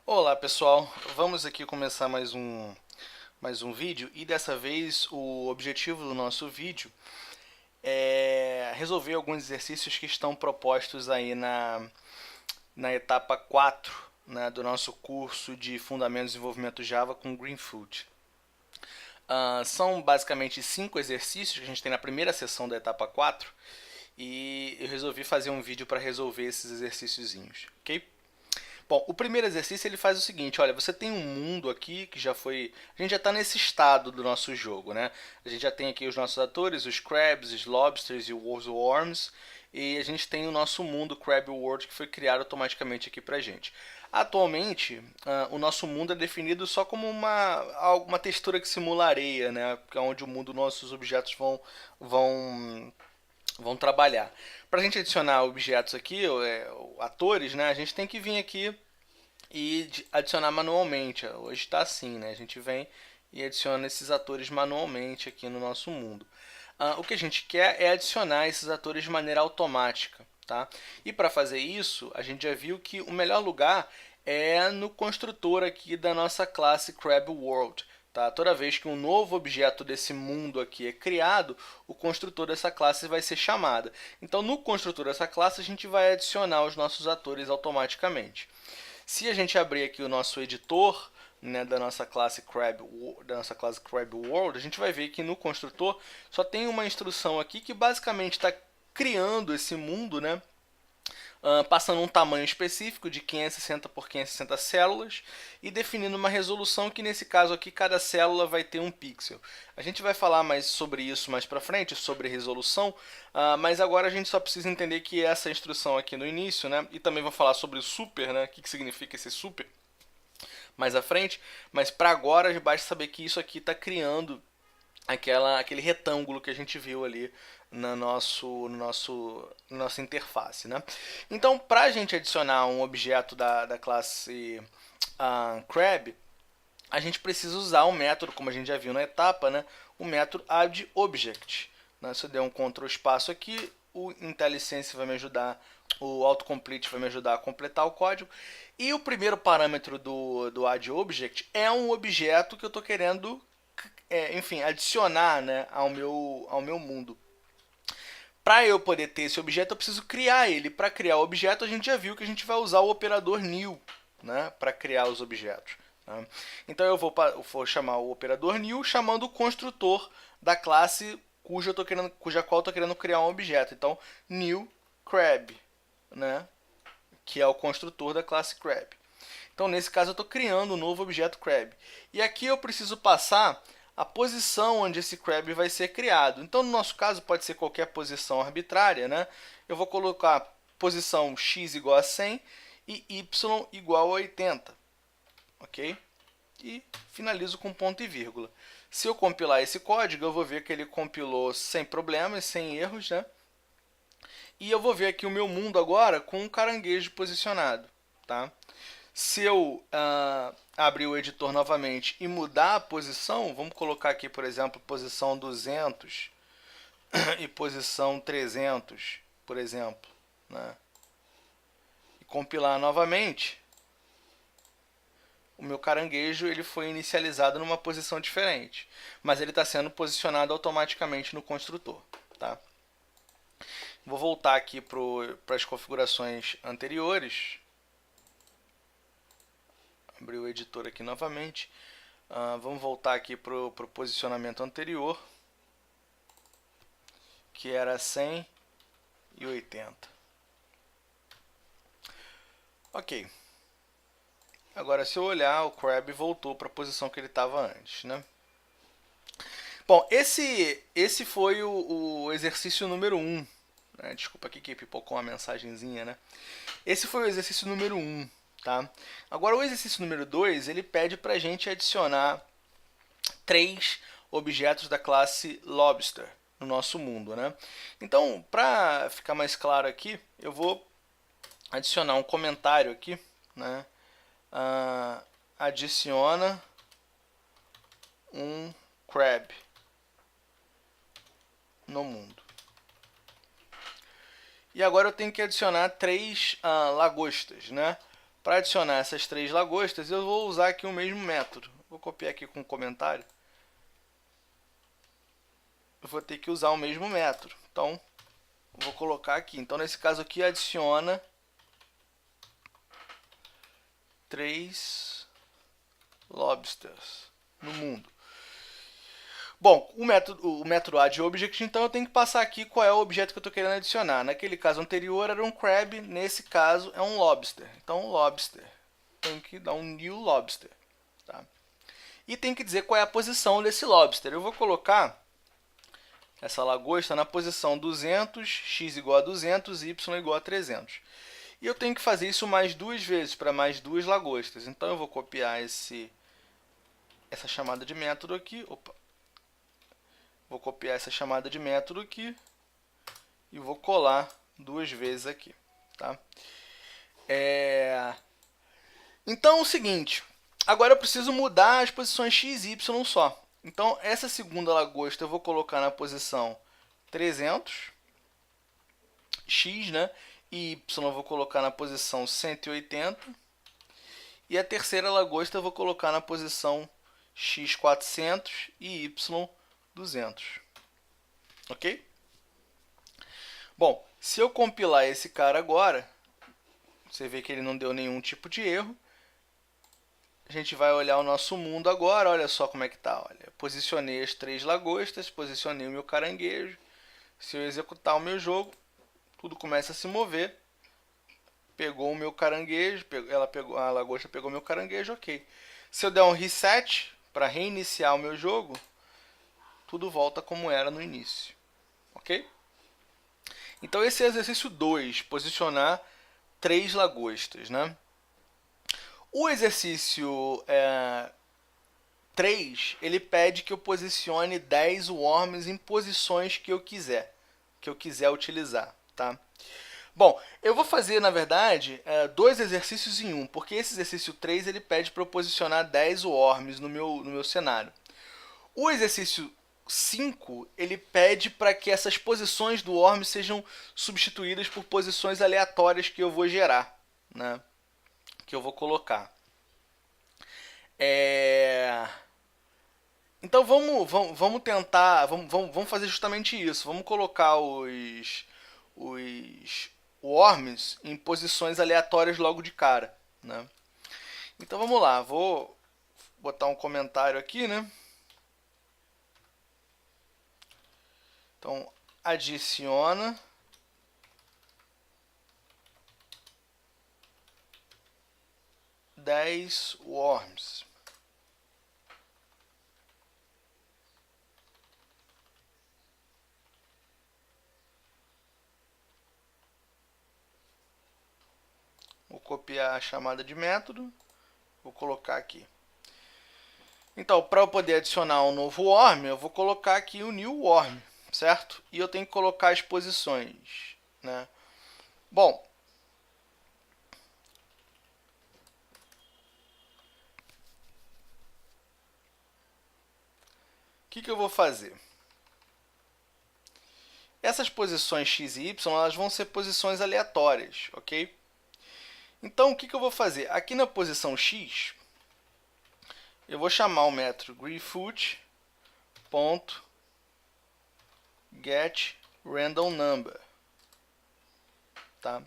Olá pessoal, vamos aqui começar mais um vídeo e dessa vez o objetivo do nosso vídeo é resolver alguns exercícios que estão propostos aí na etapa 4, né, do nosso curso de Fundamentos de Desenvolvimento Java com Greenfield. São basicamente 5 exercícios que a gente tem na primeira sessão da etapa 4 e eu resolvi fazer um vídeo para resolver esses exercíciozinhos, ok? Bom, o primeiro exercício ele faz o seguinte, olha, você tem um mundo aqui que já foi... A gente já está nesse estado do nosso jogo, né? A gente já tem aqui os nossos atores, os Crabs, os Lobsters e os Worms, e a gente tem o nosso mundo Crab World que foi criado automaticamente aqui pra gente. Atualmente, o nosso mundo é definido só como uma textura que simula areia, né? Que é onde o mundo, nossos objetos vão vão trabalhar. Para a gente adicionar objetos aqui, atores, né, a gente tem que vir aqui e adicionar manualmente. Hoje está assim, né? A gente vem e adiciona esses atores manualmente aqui no nosso mundo. O que a gente quer é adicionar esses atores de maneira automática, tá? E para fazer isso, a gente já viu que o melhor lugar é no construtor aqui da nossa classe Crab World. Tá? Toda vez que um novo objeto desse mundo aqui é criado, o construtor dessa classe vai ser chamada. Então, no construtor dessa classe, a gente vai adicionar os nossos atores automaticamente. Se a gente abrir aqui o nosso editor, né, da nossa classe Crab World, a gente vai ver que no construtor só tem uma instrução aqui que basicamente está criando esse mundo, né, passando um tamanho específico de 560 por 560 células e definindo uma resolução que nesse caso aqui cada célula vai ter um pixel. A gente vai falar mais sobre isso mais para frente, sobre resolução, mas agora a gente só precisa entender que essa instrução aqui no início, né, e também vou falar sobre o super, né, o que significa esse super mais à frente, mas para agora basta saber que isso aqui está criando aquele retângulo que a gente viu ali na nossa interface, né? Então, para a gente adicionar um objeto da classe Crab, a gente precisa usar um método, como a gente já viu na etapa, né? O método addObject. Né? Se eu der um Ctrl espaço aqui, o IntelliSense vai me ajudar, o autocomplete vai me ajudar a completar o código. E o primeiro parâmetro do addObject é um objeto que eu estou querendo enfim, adicionar, né, ao meu mundo. Para eu poder ter esse objeto, eu preciso criar ele. Para criar o objeto, a gente já viu que a gente vai usar o operador new, né, para criar os objetos. Né? Então eu vou chamar o operador new chamando o construtor da classe cuja qual eu estou querendo criar um objeto. Então, new crab, né, que é o construtor da classe crab. Então, nesse caso, eu estou criando um novo objeto crab. E aqui eu preciso passar a posição onde esse crab vai ser criado. Então, no nosso caso, pode ser qualquer posição arbitrária, né? Eu vou colocar posição x igual a 100 e y igual a 80, ok? E finalizo com ponto e vírgula. Se eu compilar esse código, eu vou ver que ele compilou sem problemas, sem erros, né? E eu vou ver aqui o meu mundo agora com um caranguejo posicionado, tá? Se eu abrir o editor novamente e mudar a posição, vamos colocar aqui, por exemplo, posição 200 e posição 300, por exemplo, né? E compilar novamente, o meu caranguejo ele foi inicializado numa posição diferente, mas ele está sendo posicionado automaticamente no construtor. Tá? Vou voltar aqui para as configurações anteriores. Abrir o editor aqui novamente. Vamos voltar aqui para o posicionamento anterior, que era 100 e 80. Ok. Agora, se eu olhar, o crab voltou para a posição que ele estava antes, né? Bom, esse foi o exercício número 1. Né? Desculpa aqui que pipocou uma mensagenzinha, né? Esse foi o exercício número 1. Tá? Agora, o exercício número 2, ele pede para a gente adicionar 3 objetos da classe Lobster no nosso mundo. Né? Então, para ficar mais claro aqui, eu vou adicionar um comentário aqui. Né? Adiciona um crab no mundo. E agora eu tenho que adicionar 3 lagostas. Né? Para adicionar essas 3 lagostas, eu vou usar aqui o mesmo método. Vou copiar aqui com um comentário. Eu vou ter que usar o mesmo método. Então, vou colocar aqui. Então, nesse caso aqui, adiciona 3 lobsters no mundo. Bom, o método addObject, então eu tenho que passar aqui qual é o objeto que eu estou querendo adicionar. Naquele caso anterior era um crab, nesse caso é um lobster. Então, lobster. Tenho que dar um new lobster. Tá? E tem que dizer qual é a posição desse lobster. Eu vou colocar essa lagosta na posição 200, x igual a 200, y igual a 300. E eu tenho que fazer isso mais 2 vezes, para mais 2 lagostas. Então, eu vou copiar essa chamada de método aqui. Opa. Vou copiar essa chamada de método aqui e vou colar 2 vezes aqui. Tá? Então, é o seguinte. Agora eu preciso mudar as posições x e y só. Então, essa segunda lagosta eu vou colocar na posição 300, x, né? E y eu vou colocar na posição 180. E a terceira lagosta eu vou colocar na posição x 400 e y 200. Ok? Bom, se eu compilar esse cara agora, você vê que ele não deu nenhum tipo de erro. A gente vai olhar o nosso mundo agora, olha só como é que tá. Olha, posicionei as 3 lagostas, posicionei o meu caranguejo. Se eu executar o meu jogo, tudo começa a se mover. Pegou o meu caranguejo, a lagosta pegou o meu caranguejo, ok. Se eu der um reset para reiniciar o meu jogo, tudo volta como era no início. Ok? Então esse é o exercício 2, posicionar 3 lagostas, né? O exercício 3, ele pede que eu posicione 10 worms em posições que eu quiser utilizar, tá? Bom, eu vou fazer, na verdade, 2 exercícios em um, porque esse exercício 3 ele pede para eu posicionar 10 worms no meu cenário. O exercício 5 ele pede para que essas posições do worm sejam substituídas por posições aleatórias que eu vou gerar, né? Que eu vou colocar. Então vamos tentar, vamos fazer justamente isso. Vamos colocar os worms em posições aleatórias logo de cara, né? Então vamos lá, vou botar um comentário aqui, né? Então adiciona 10 worms. Vou copiar a chamada de método, vou colocar aqui. Então, para eu poder adicionar um novo worm, eu vou colocar aqui o new worm, certo? E eu tenho que colocar as posições, né? Bom, o que eu vou fazer? Essas posições x e y elas vão ser posições aleatórias, ok? Então, o que eu vou fazer? Aqui na posição x, eu vou chamar o método greefoot.getRandomNumber, tá?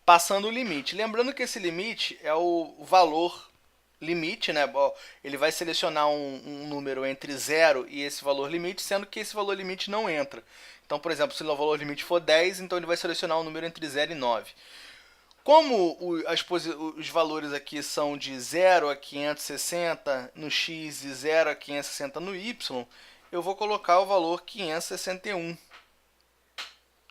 Passando o limite. Lembrando que esse limite é o valor limite, né? Ele vai selecionar um número entre 0 e esse valor limite, sendo que esse valor limite não entra. Então, por exemplo, se o valor limite for 10, então ele vai selecionar um número entre 0 e 9. Como os valores aqui são de 0 a 560 no x e 0 a 560 no y, eu vou colocar o valor 561.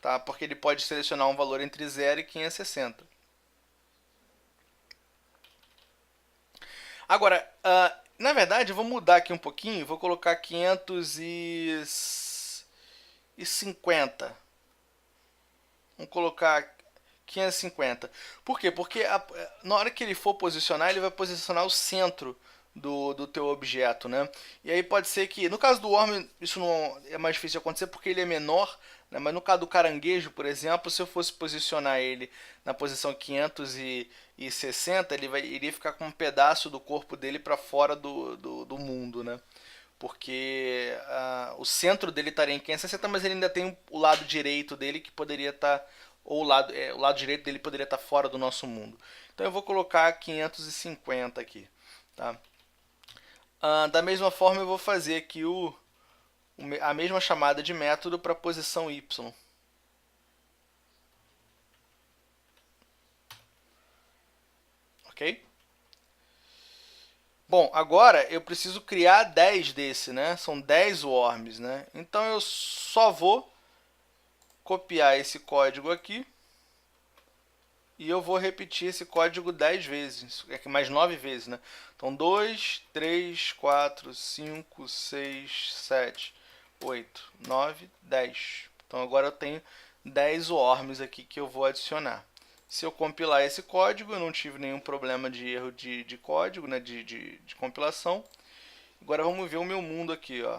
Tá? Porque ele pode selecionar um valor entre 0 e 560. Agora, na verdade, eu vou mudar aqui um pouquinho, vou colocar 550. Vamos colocar 550. Por quê? Porque na hora que ele for posicionar, ele vai posicionar o centro do teu objeto, né? E aí pode ser que, no caso do worm, isso não é mais difícil de acontecer porque ele é menor, né? Mas no caso do caranguejo, por exemplo, se eu fosse posicionar ele na posição 560, iria ficar com um pedaço do corpo dele para fora do mundo, né? Porque o centro dele estaria em 560, mas ele ainda tem o lado direito dele que poderia estar, ou o lado direito dele poderia estar fora do nosso mundo. Então eu vou colocar 550 aqui, tá? Da mesma forma eu vou fazer aqui a mesma chamada de método para a posição y. Ok? Bom, agora eu preciso criar 10 desse, né? São 10 worms, né? Então eu só vou copiar esse código aqui e eu vou repetir esse código 10 vezes, mais 9 vezes, né? Então 2, 3, 4, 5, 6, 7, 8, 9, 10. Então agora eu tenho 10 worms aqui que eu vou adicionar. Se eu compilar esse código, eu não tive nenhum problema de erro de código, né, de compilação. Agora vamos ver o meu mundo aqui, ó.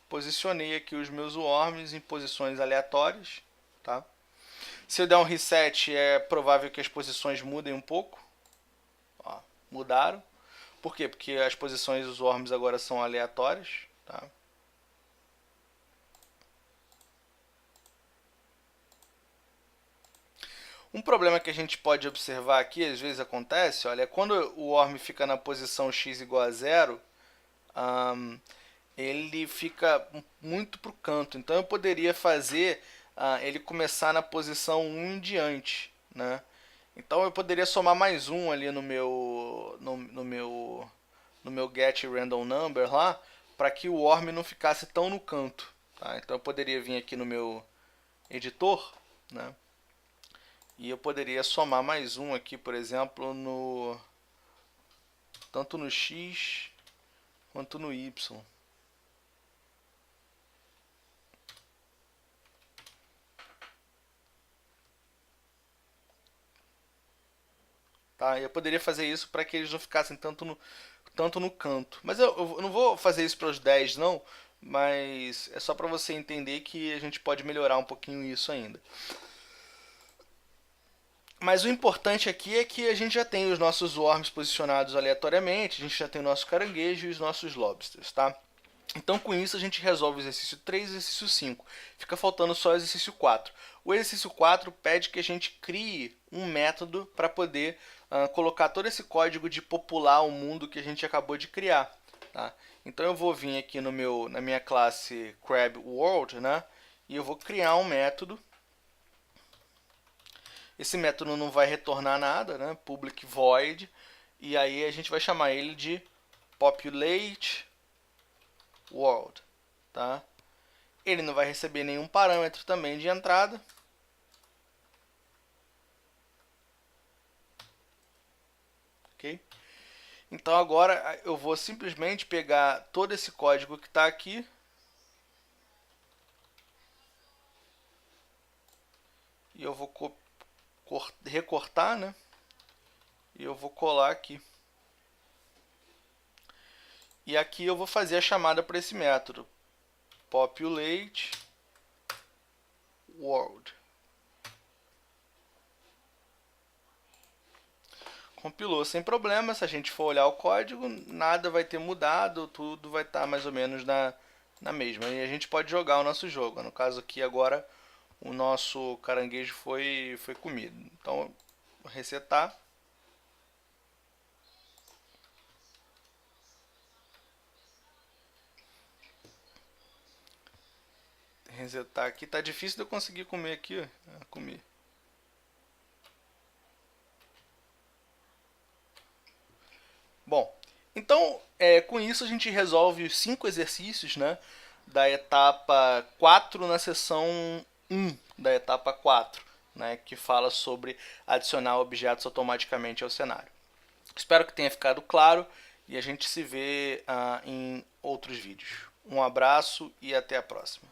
Posicionei aqui os meus worms em posições aleatórias, tá? Se eu der um reset, é provável que as posições mudem um pouco. Ó, mudaram. Por quê? Porque as posições dos worms agora são aleatórias, tá? Um problema que a gente pode observar aqui, às vezes acontece, olha, é quando o worm fica na posição x igual a zero, ele fica muito para o canto. Então eu poderia fazer ele começar na posição 1 em diante, né? Então eu poderia somar mais um ali no meu get random number lá, para que o worm não ficasse tão no canto, tá? Então eu poderia vir aqui no meu editor, né? E eu poderia somar mais um aqui, por exemplo, tanto no x quanto no y. Tá? Eu poderia fazer isso para que eles não ficassem tanto no canto. Mas eu não vou fazer isso para os 10 não, mas é só para você entender que a gente pode melhorar um pouquinho isso ainda. Mas o importante aqui é que a gente já tem os nossos worms posicionados aleatoriamente, a gente já tem o nosso caranguejo e os nossos lobsters, tá? Então com isso a gente resolve o exercício 3 e o exercício 5. Fica faltando só o exercício 4. O exercício 4 pede que a gente crie um método para poder colocar todo esse código de popular o mundo que a gente acabou de criar. Tá? Então eu vou vir aqui na minha classe Crab World, né? E eu vou criar um método. Esse método não vai retornar nada, né? Public void. E aí a gente vai chamar ele de populate world, tá? Ele não vai receber nenhum parâmetro também de entrada. Ok? Então agora eu vou simplesmente pegar todo esse código que está aqui e eu vou recortar, né? E eu vou colar aqui. E aqui eu vou fazer a chamada para esse método populate world. Compilou sem problema. Se a gente for olhar o código, nada vai ter mudado, tudo vai estar mais ou menos na mesma. E a gente pode jogar o nosso jogo. No caso aqui agora, o nosso caranguejo foi comido. Então, vou resetar. Resetar aqui. Tá difícil de eu conseguir comer aqui. Comi. Bom, então com isso a gente resolve os 5 exercícios, né, da etapa 4 na seção 1 da etapa 4, né, que fala sobre adicionar objetos automaticamente ao cenário. Espero que tenha ficado claro e a gente se vê em outros vídeos. Um abraço e até a próxima.